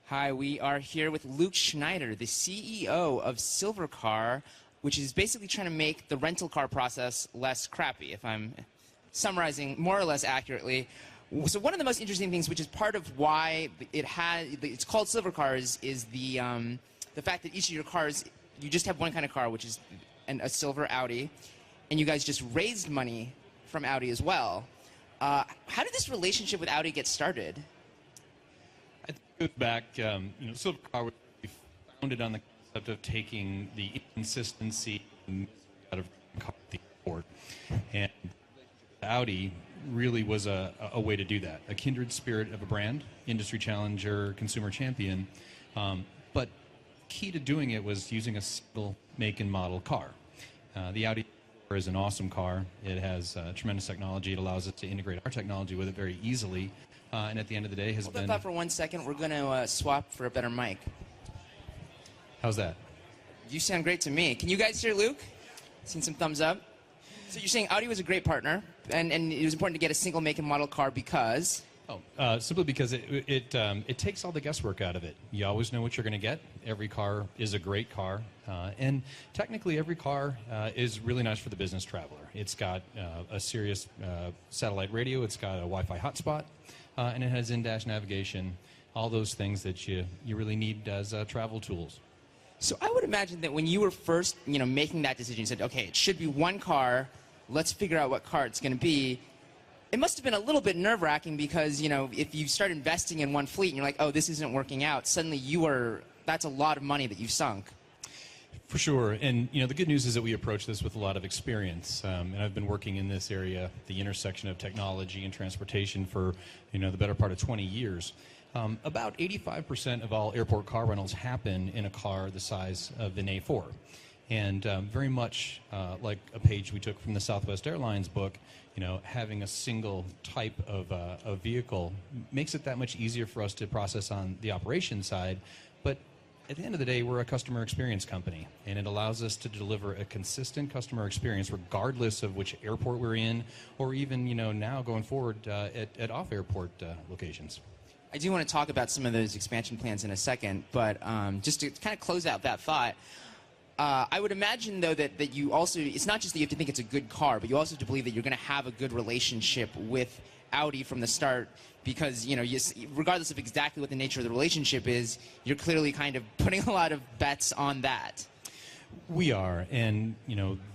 Hi, we are here with Luke Schneider, the CEO of Silvercar, which is basically trying to make the rental car process less crappy, if I'm summarizing more or less accurately. So one of the most interesting things, which is part of why it's called Silvercar, is the fact that each of your cars, you just have one kind of car, which is a silver Audi, and you guys just raised money from Audi as well. How did this relationship with Audi get started? I think it goes back, Silvercar was founded on the concept of taking the inconsistency out of the airport, and Audi really was a way to do that. A kindred spirit of a brand, industry challenger, consumer champion, but key to doing it was using a single make and model car. The Audi is an awesome car. It has tremendous technology. It allows us to integrate our technology with it very easily. And at the end of the day, Hold that thought for 1 second. We're going to swap for a better mic. How's that? You sound great to me. Can you guys hear Luke? Seen some thumbs up. So you're saying Audi was a great partner, and it was important to get a single make and model car because? Simply because it takes all the guesswork out of it. You always know what you're going to get. Every car is a great car. And technically, every car is really nice for the business traveler. It's got a serious satellite radio. It's got a Wi-Fi hotspot. And it has in-dash navigation, all those things that you really need as travel tools. So I would imagine that when you were first making that decision, you said, okay, it should be one car. Let's figure out what car it's going to be. It must have been a little bit nerve-wracking because, if you start investing in one fleet and you're like, oh, this isn't working out, suddenly that's a lot of money that you've sunk. For sure. And, the good news is that we approach this with a lot of experience. And I've been working in this area, the intersection of technology and transportation for, the better part of 20 years. About 85% of all airport car rentals happen in a car the size of an A4. And very much like a page we took from the Southwest Airlines book, having a single type of vehicle makes it that much easier for us to process on the operations side. But at the end of the day, we're a customer experience company, and it allows us to deliver a consistent customer experience regardless of which airport we're in, or even now going forward at off-airport locations. I do want to talk about some of those expansion plans in a second, but just to kind of close out that thought, I would imagine, though, that you also, it's not just that you have to think it's a good car, but you also have to believe that you're going to have a good relationship with Audi from the start because, regardless of exactly what the nature of the relationship is, you're clearly kind of putting a lot of bets on that. We are, and,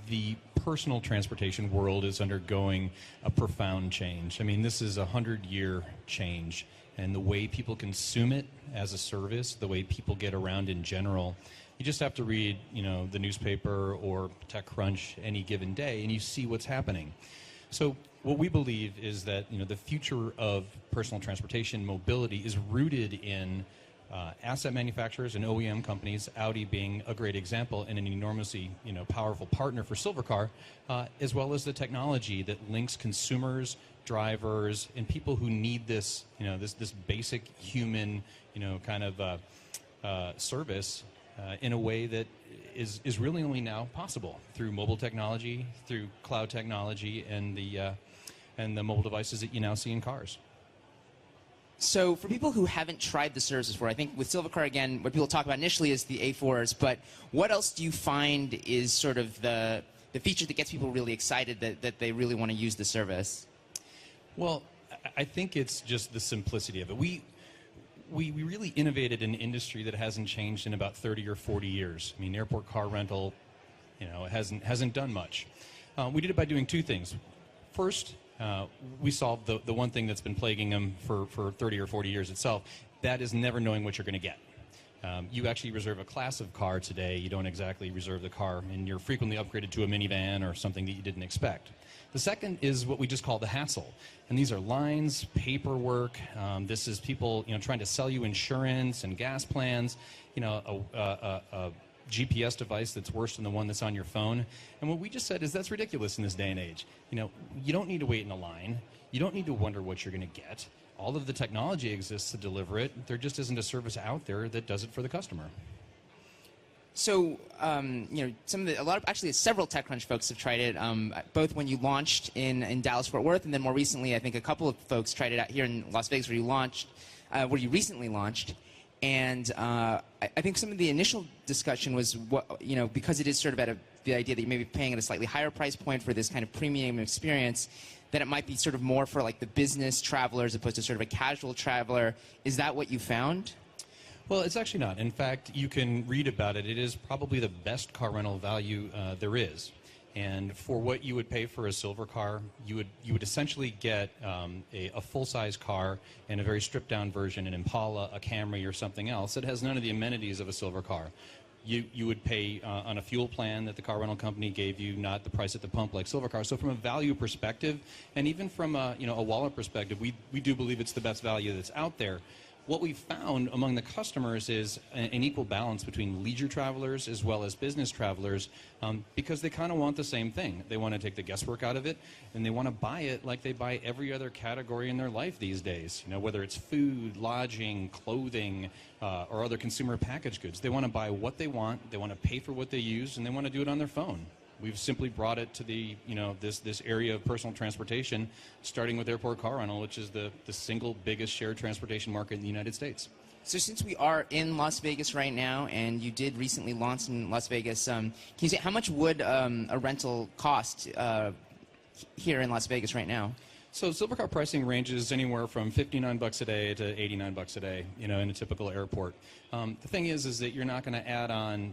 the personal transportation world is undergoing a profound change. I mean, this is a 100-year change, and the way people consume it as a service, the way people get around in general, you just have to read, the newspaper or TechCrunch any given day, and you see what's happening. So what we believe is that, the future of personal transportation mobility is rooted in asset manufacturers and OEM companies, Audi being a great example and an enormously, powerful partner for Silvercar, as well as the technology that links consumers, drivers, and people who need this, this basic human, kind of service in a way that is really only now possible through mobile technology, through cloud technology, and the mobile devices that you now see in cars. So for people who haven't tried the service before, I think with Silvercar, again, what people talk about initially is the A4s, but what else do you find is sort of the feature that gets people really excited that they really want to use the service? Well, I think it's just the simplicity of it. We really innovated an industry that hasn't changed in about 30 or 40 years. I mean, airport car rental, hasn't done much. We did it by doing two things. First, we solved the one thing that's been plaguing them for 30 or 40 years itself. That is never knowing what you're going to get. You actually reserve a class of car today. You don't exactly reserve the car, and you're frequently upgraded to a minivan or something that you didn't expect. The second is what we just call the hassle. And these are lines, paperwork. This is people trying to sell you insurance and gas plans, a GPS device that's worse than the one that's on your phone. And what we just said is that's ridiculous in this day and age. You don't need to wait in a line. You don't need to wonder what you're going to get. All of the technology exists to deliver it. There just isn't a service out there that does it for the customer. So, several TechCrunch folks have tried it, both when you launched in Dallas-Fort Worth, and then more recently, I think a couple of folks tried it out here in Las Vegas, where you recently launched. And I think some of the initial discussion was, because it is sort of the idea that you may be paying at a slightly higher price point for this kind of premium experience, that it might be sort of more for like the business traveler as opposed to sort of a casual traveler. Is that what you found? Well, it's actually not. In fact, you can read about it. It is probably the best car rental value there is. And for what you would pay for a Silvercar, you would essentially get a full-size car and a very stripped-down version, an Impala, a Camry, or something else that has none of the amenities of a Silvercar. You would pay on a fuel plan that the car rental company gave you, not the price at the pump like Silvercar. So from a value perspective, and even from a wallet perspective, we do believe it's the best value that's out there. What we've found among the customers is an equal balance between leisure travelers as well as business travelers, because they kind of want the same thing. They want to take the guesswork out of it, and they want to buy it like they buy every other category in their life these days. Whether it's food, lodging, clothing, or other consumer packaged goods. They want to buy what they want, they want to pay for what they use, and they want to do it on their phone. We've simply brought it to the, this area of personal transportation, starting with airport car rental, which is the single biggest shared transportation market in the United States. So since we are in Las Vegas right now, and you did recently launch in Las Vegas, can you say how much would a rental cost here in Las Vegas right now? So Silvercar pricing ranges anywhere from $59 a day to $89 a day, in a typical airport. The thing is that you're not going to add on,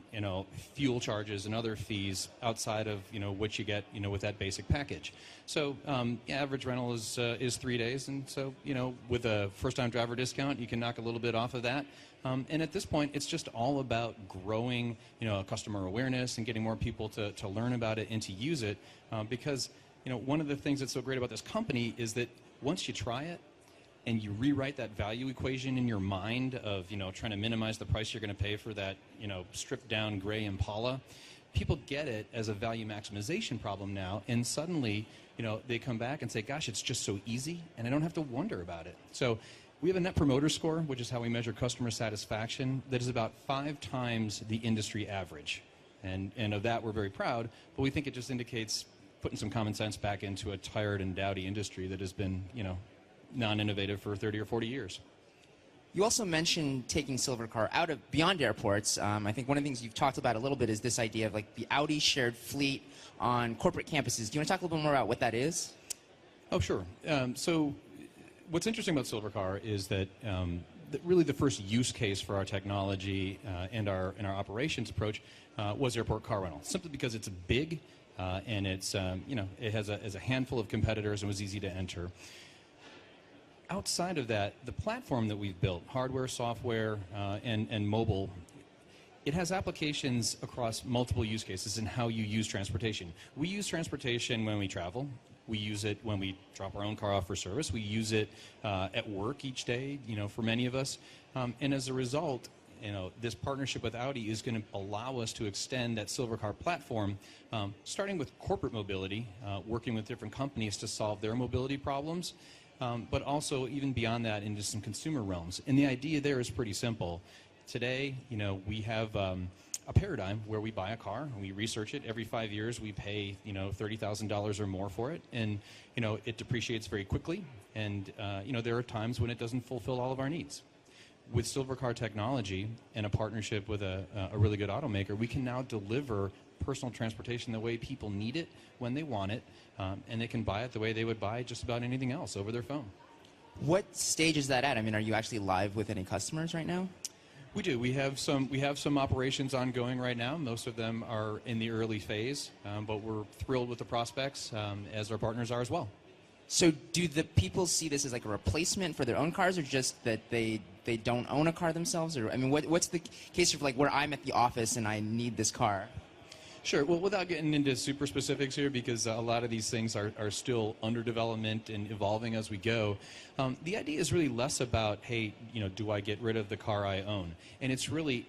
fuel charges and other fees outside of, what you get, with that basic package. So average rental is 3 days, and so, with a first-time driver discount, you can knock a little bit off of that. And at this point, it's just all about growing, customer awareness and getting more people to learn about it and to use it, because one of the things that's so great about this company is that once you try it and you rewrite that value equation in your mind of, trying to minimize the price you're going to pay for that, stripped down gray Impala, people get it as a value maximization problem now, and suddenly, they come back and say, gosh, it's just so easy, and I don't have to wonder about it. So we have a Net Promoter Score, which is how we measure customer satisfaction, that is about 5 times the industry average. And of that, we're very proud, but we think it just indicates putting some common sense back into a tired and dowdy industry that has been, non-innovative for 30 or 40 years. You also mentioned taking Silvercar out of beyond airports. I think one of the things you've talked about a little bit is this idea of like the Audi shared fleet on corporate campuses. Do you want to talk a little bit more about what that is? Oh, sure. So what's interesting about Silvercar is that really the first use case for our technology and our operations approach was airport car rental, simply because it's big. And it's, it has a handful of competitors and was easy to enter. Outside of that, the platform that we've built, hardware, software, and mobile, it has applications across multiple use cases in how you use transportation. We use transportation when we travel. We use it when we drop our own car off for service. We use it at work each day, for many of us. And as a result, this partnership with Audi is going to allow us to extend that Silvercar platform, starting with corporate mobility, working with different companies to solve their mobility problems, but also even beyond that into some consumer realms. And the idea there is pretty simple. Today, we have a paradigm where we buy a car and we research it. Every 5 years, we pay, $30,000 or more for it, and it depreciates very quickly. And there are times when it doesn't fulfill all of our needs. With Silvercar technology and a partnership with a really good automaker, we can now deliver personal transportation the way people need it, when they want it, and they can buy it the way they would buy just about anything else over their phone. What stage is that at? I mean, are you actually live with any customers right now? We do. We have some operations ongoing right now. Most of them are in the early phase, but we're thrilled with the prospects, as our partners are as well. So do the people see this as like a replacement for their own cars, or just that they don't own a car themselves? Or I mean, what's the case of like where I'm at the office and I need this car? Sure. Well, without getting into super specifics here, because a lot of these things are still under development and evolving as we go, the idea is really less about, hey, do I get rid of the car I own? And it's really,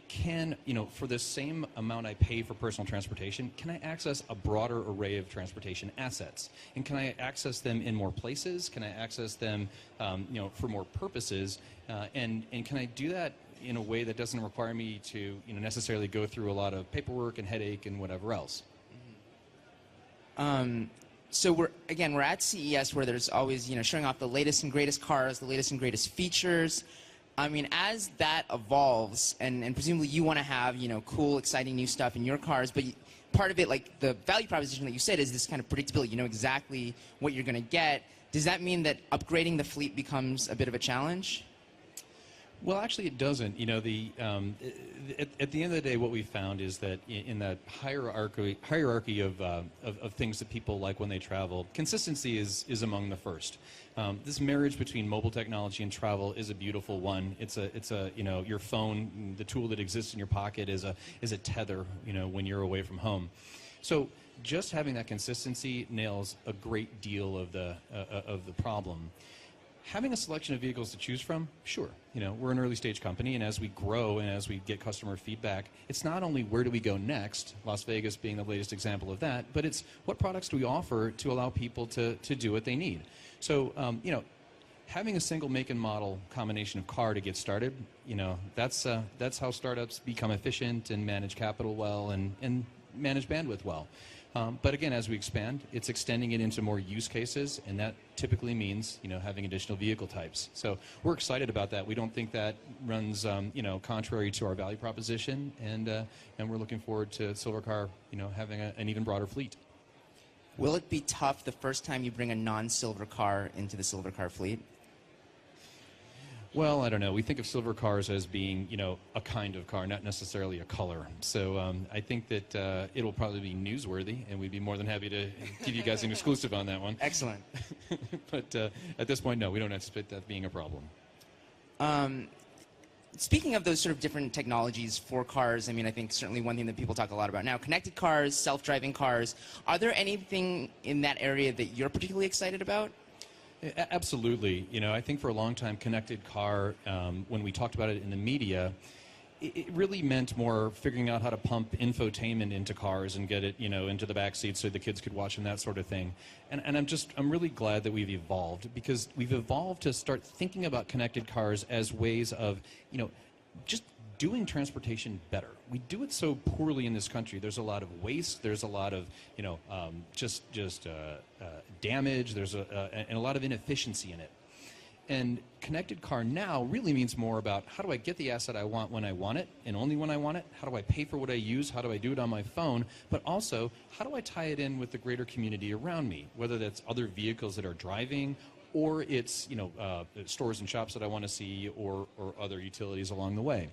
for the same amount I pay for personal transportation, can I access a broader array of transportation assets? And can I access them in more places? Can I access them, for more purposes? And can I do that in a way that doesn't require me to necessarily go through a lot of paperwork and headache and whatever else? So we're at CES, where there's always showing off the latest and greatest cars, the latest and greatest features. I mean, as that evolves, and presumably you want to have, cool, exciting new stuff in your cars, but part of it, like the value proposition that you said, is this kind of predictability. You know exactly what you're going to get. Does that mean that upgrading the fleet becomes a bit of a challenge? Well, actually, it doesn't. At the end of the day, what we found is that in that hierarchy of things that people like when they travel, consistency is among the first. This marriage between mobile technology and travel is a beautiful one. It's a your phone, the tool that exists in your pocket, is a tether. When you're away from home. So just having that consistency nails a great deal of the problem. Having a selection of vehicles to choose from, sure. We're an early stage company, and as we grow and as we get customer feedback, it's not only where do we go next, Las Vegas being the latest example of that, but it's what products do we offer to allow people to do what they need. So, having a single make and model combination of car to get started, that's how startups become efficient and manage capital well and manage bandwidth well. But again, as we expand, it's extending it into more use cases, and that typically means having additional vehicle types. So we're excited about that. We don't think that runs contrary to our value proposition, and we're looking forward to Silvercar having an even broader fleet. Will it be tough the first time you bring a non-Silvercar into the Silvercar fleet? Well, I don't know. We think of Silvercars as being, a kind of car, not necessarily a color. So I think that it'll probably be newsworthy, and we'd be more than happy to give you guys an exclusive on that one. Excellent. But at this point, no, we don't anticipate that being a problem. Speaking of those sort of different technologies for cars, I mean, I think certainly one thing that people talk a lot about now, connected cars, self-driving cars. Are there anything in that area that you're particularly excited about? Absolutely. I think for a long time, connected car, when we talked about it in the media, it really meant more figuring out how to pump infotainment into cars and get it, into the back seat so the kids could watch and that sort of thing. And I'm really glad that we've evolved, because we've evolved to start thinking about connected cars as ways of, just doing transportation better. We do it so poorly in this country. There's a lot of waste. There's a lot of, damage. There's and a lot of inefficiency in it. And connected car now really means more about how do I get the asset I want when I want it, and only when I want it? How do I pay for what I use? How do I do it on my phone? But also, how do I tie it in with the greater community around me, whether that's other vehicles that are driving, or it's stores and shops that I want to see, or other utilities along the way.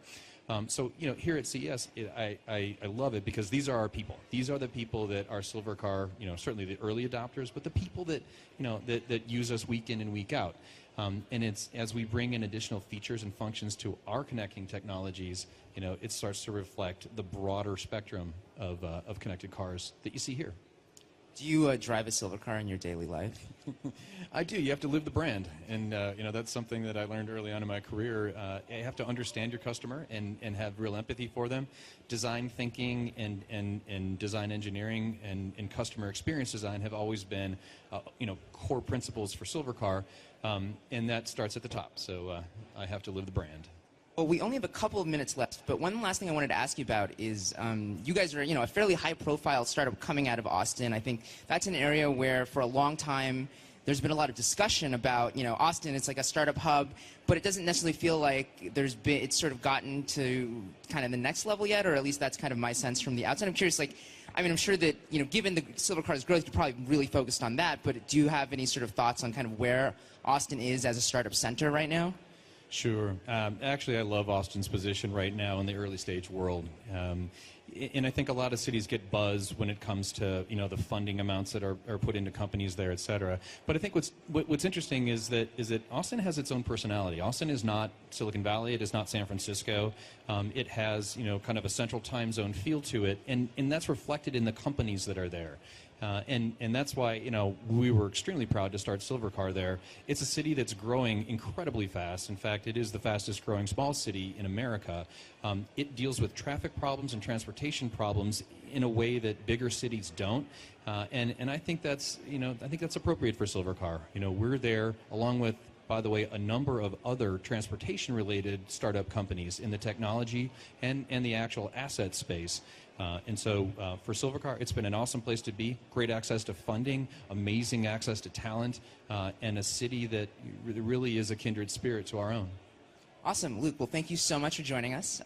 So here at CES, I love it because these are our people. These are the people that are Silvercar, certainly the early adopters, but the people that that use us week in and week out. And it's as we bring in additional features and functions to our connecting technologies, it starts to reflect the broader spectrum of connected cars that you see here. Do you drive a Silvercar in your daily life? I do. You have to live the brand, and that's something that I learned early on in my career. You have to understand your customer and have real empathy for them. Design thinking and design engineering and customer experience design have always been core principles for Silvercar, and that starts at the top. So I have to live the brand. Well, we only have a couple of minutes left, but one last thing I wanted to ask you about is you guys are, a fairly high-profile startup coming out of Austin. I think that's an area where, for a long time, there's been a lot of discussion about, Austin. It's like a startup hub, but it doesn't necessarily feel like it's sort of gotten to kind of the next level yet, or at least that's kind of my sense from the outside. I'm curious, I'm sure that, given the Silvercar's growth, you're probably really focused on that. But do you have any sort of thoughts on kind of where Austin is as a startup center right now? Sure. Actually, I love Austin's position right now in the early stage world. And I think a lot of cities get buzz when it comes to the funding amounts that are put into companies there, et cetera. But I think what's interesting is that Austin has its own personality. Austin is not Silicon Valley. It is not San Francisco. It has kind of a central time zone feel to it, and that's reflected in the companies that are there. And that's why we were extremely proud to start Silvercar there. It's a city that's growing incredibly fast. In fact, it is the fastest growing small city in America. It deals with traffic problems and transportation problems in a way that bigger cities don't. And I think that's appropriate for Silvercar. We're there along with, by the way, a number of other transportation-related startup companies in the technology and the actual asset space. And so for Silvercar, it's been an awesome place to be. Great access to funding, amazing access to talent, and a city that really is a kindred spirit to our own. Awesome, Luke. Well, thank you so much for joining us.